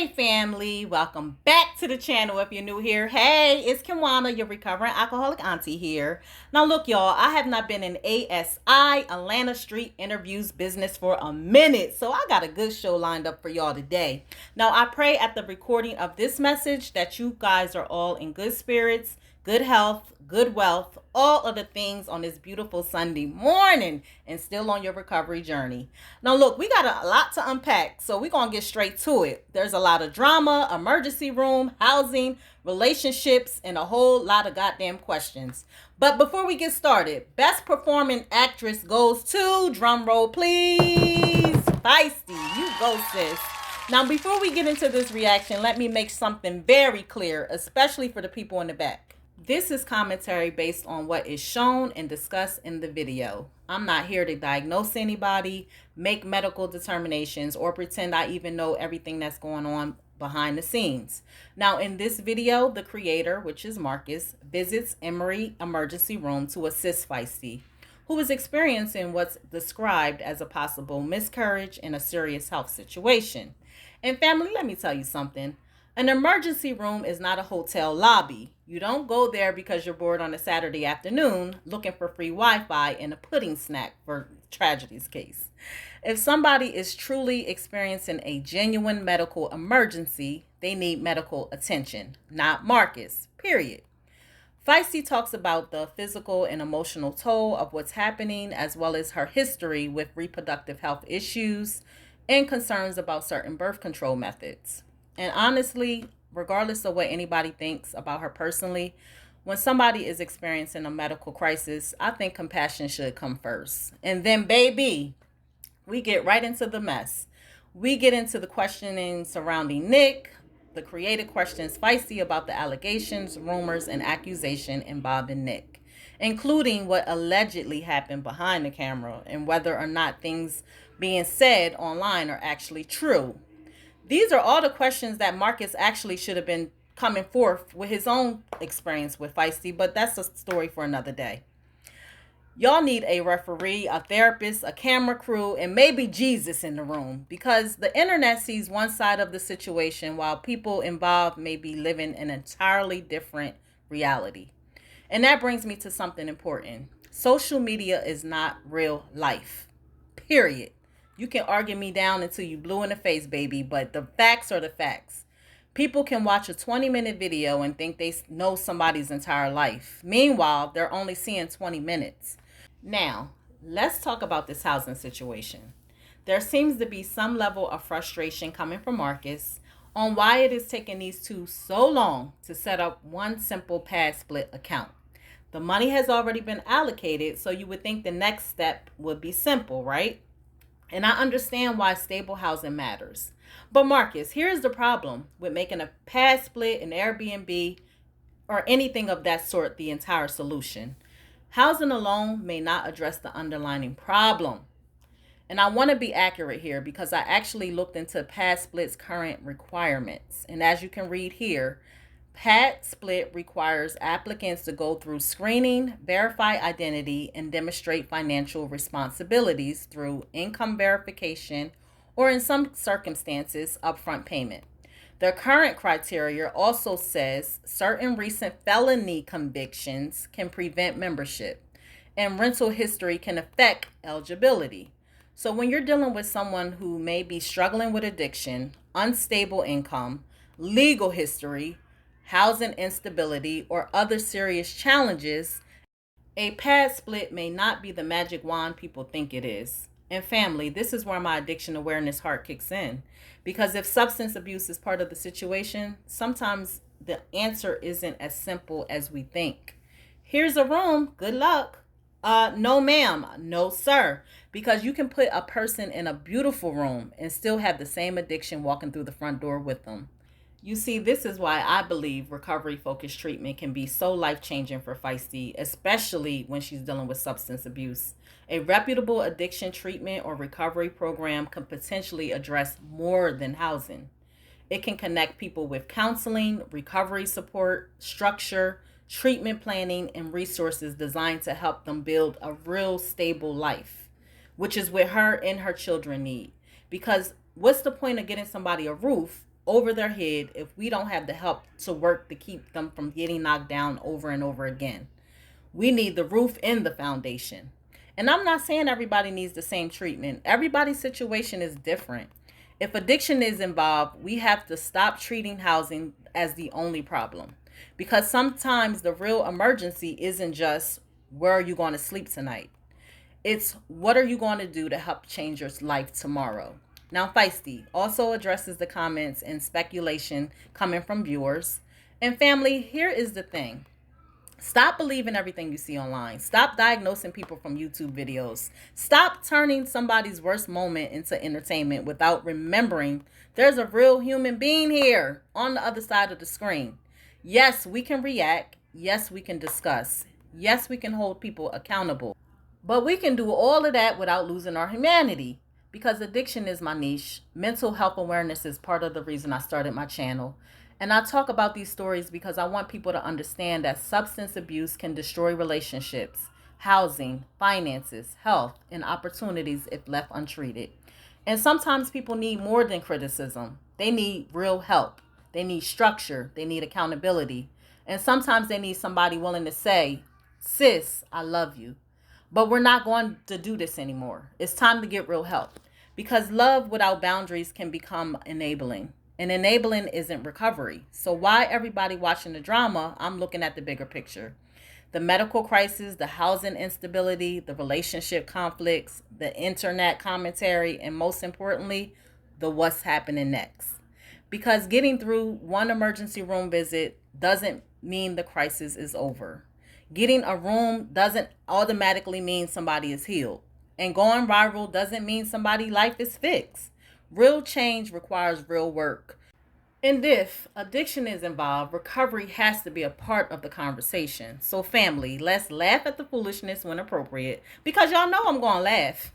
Hey family, welcome back to the channel. If you're new here, hey, it's Kimwana, your recovering alcoholic auntie here. Now look y'all, I have not been in ASI, Atlanta Street Interviews business for a minute, so I got a good show lined up for y'all today. Now I pray at the recording of this message that you guys are all in good spirits, good health, good wealth, all of the things on this beautiful Sunday morning and still on your recovery journey. Now, look, we got a lot to unpack, so we're going to get straight to it. There's a lot of drama, emergency room, housing, relationships, and a whole lot of goddamn questions. But before we get started, best performing actress goes to, drum roll please, FIESTY. You go, sis. Now, before we get into this reaction, let me make something very clear, especially for the people in the back. This is commentary based on what is shown and discussed in the video. I'm not here to diagnose anybody, make medical determinations, or pretend I even know everything that's going on behind the scenes. Now, in this video, the creator, which is Marcus, visits Emory Emergency Room to assist FIESTY, who is experiencing what's described as a possible miscarriage in a serious health situation. And family, let me tell you something. An emergency room is not a hotel lobby. You don't go there because you're bored on a Saturday afternoon looking for free Wi-Fi and a pudding snack for tragedy's case. If somebody is truly experiencing a genuine medical emergency, they need medical attention, not Marcus, period. FIESTY talks about the physical and emotional toll of what's happening, as well as her history with reproductive health issues and concerns about certain birth control methods. And honestly, regardless of what anybody thinks about her personally, when somebody is experiencing a medical crisis, I think compassion should come first. And then, baby, we get right into the mess. We get into the questioning surrounding Nick. The creator questions FIESTY about the allegations, rumors, and accusation involving Nick, including what allegedly happened behind the camera and whether or not things being said online are actually true. These are all the questions that Marcus actually should have been coming forth with his own experience with FIESTY, but that's a story for another day. Y'all need a referee, a therapist, a camera crew, and maybe Jesus in the room, because the internet sees one side of the situation while people involved may be living an entirely different reality. And that brings me to something important. Social media is not real life, period. You can argue me down until you blue in the face, baby, but the facts are the facts. People can watch a 20-minute video and think they know somebody's entire life. Meanwhile, they're only seeing 20 minutes. Now, let's talk about this housing situation. There seems to be some level of frustration coming from Marcus on why it is taking these two so long to set up one simple pad split account. The money has already been allocated, so you would think the next step would be simple, right? And I understand why stable housing matters. But Marcus, here's the problem with making a pad split, an Airbnb, or anything of that sort the entire solution. Housing alone may not address the underlying problem. And I want to be accurate here because I actually looked into pad split's current requirements. And as you can read here, pad split requires applicants to go through screening, verify identity, and demonstrate financial responsibilities through income verification or, in some circumstances, upfront payment. The current criteria also says certain recent felony convictions can prevent membership, and rental history can affect eligibility. So when you're dealing with someone who may be struggling with addiction, unstable income, legal history, housing instability, or other serious challenges, a pad split may not be the magic wand people think it is. And family, this is where my addiction awareness heart kicks in. Because if substance abuse is part of the situation, sometimes the answer isn't as simple as we think. Here's a room, good luck. No ma'am, no sir. Because you can put a person in a beautiful room and still have the same addiction walking through the front door with them. You see, this is why I believe recovery-focused treatment can be so life-changing for FIESTY, especially when she's dealing with substance abuse. A reputable addiction treatment or recovery program can potentially address more than housing. It can connect people with counseling, recovery support, structure, treatment planning, and resources designed to help them build a real stable life, which is what her and her children need. Because what's the point of getting somebody a roof over their head if we don't have the help to work to keep them from getting knocked down over and over again. We need the roof and the foundation. And I'm not saying everybody needs the same treatment. Everybody's situation is different. If addiction is involved, we have to stop treating housing as the only problem. Because sometimes the real emergency isn't just where are you going to sleep tonight? It's what are you going to do to help change your life tomorrow? Now, FIESTY also addresses the comments and speculation coming from viewers. And family, here is the thing. Stop believing everything you see online. Stop diagnosing people from YouTube videos. Stop turning somebody's worst moment into entertainment without remembering there's a real human being here on the other side of the screen. Yes, we can react. Yes, we can discuss. Yes, we can hold people accountable. But we can do all of that without losing our humanity. Because addiction is my niche. Mental health awareness is part of the reason I started my channel. And I talk about these stories because I want people to understand that substance abuse can destroy relationships, housing, finances, health, and opportunities if left untreated. And sometimes people need more than criticism. They need real help. They need structure. They need accountability. And sometimes they need somebody willing to say, sis, I love you. But we're not going to do this anymore. It's time to get real help. Because love without boundaries can become enabling. And enabling isn't recovery. So why everybody watching the drama, I'm looking at the bigger picture. The medical crisis, the housing instability, the relationship conflicts, the internet commentary, and most importantly, the what's happening next. Because getting through one emergency room visit doesn't mean the crisis is over. Getting a room doesn't automatically mean somebody is healed. And going viral doesn't mean somebody's life is fixed. Real change requires real work. And if addiction is involved, recovery has to be a part of the conversation. So family, let's laugh at the foolishness when appropriate, because y'all know I'm going to laugh.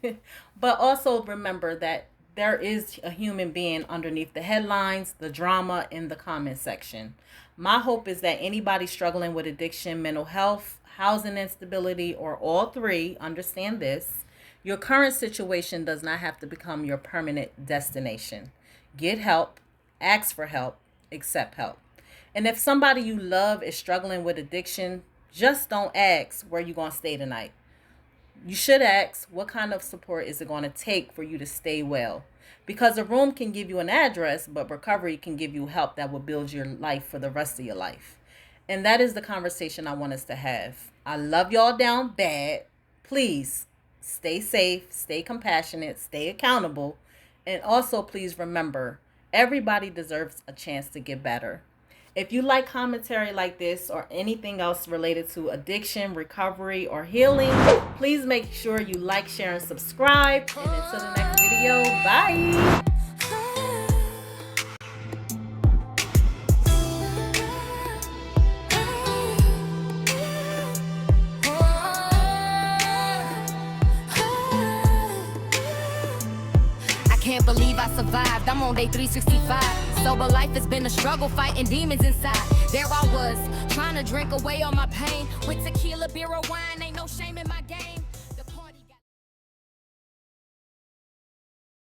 But also remember that there is a human being underneath the headlines, the drama, and the comment section. My hope is that anybody struggling with addiction, mental health, housing instability, or all three understand this. Your current situation does not have to become your permanent destination. Get help, ask for help, accept help. And if somebody you love is struggling with addiction, just don't ask where you're going to stay tonight. You should ask, what kind of support is it going to take for you to stay well? Because a room can give you an address, but recovery can give you help that will build your life for the rest of your life. And that is the conversation I want us to have. I love y'all down bad. Please stay safe, stay compassionate, stay accountable. And also, please remember, everybody deserves a chance to get better. If you like commentary like this or anything else related to addiction, recovery, or healing, please make sure you like, share, and subscribe. And until the next video, bye. Can't believe I survived. I'm on day 365. Sober life has been a struggle, fighting demons inside. There I was, trying to drink away all my pain with tequila, beer, or wine.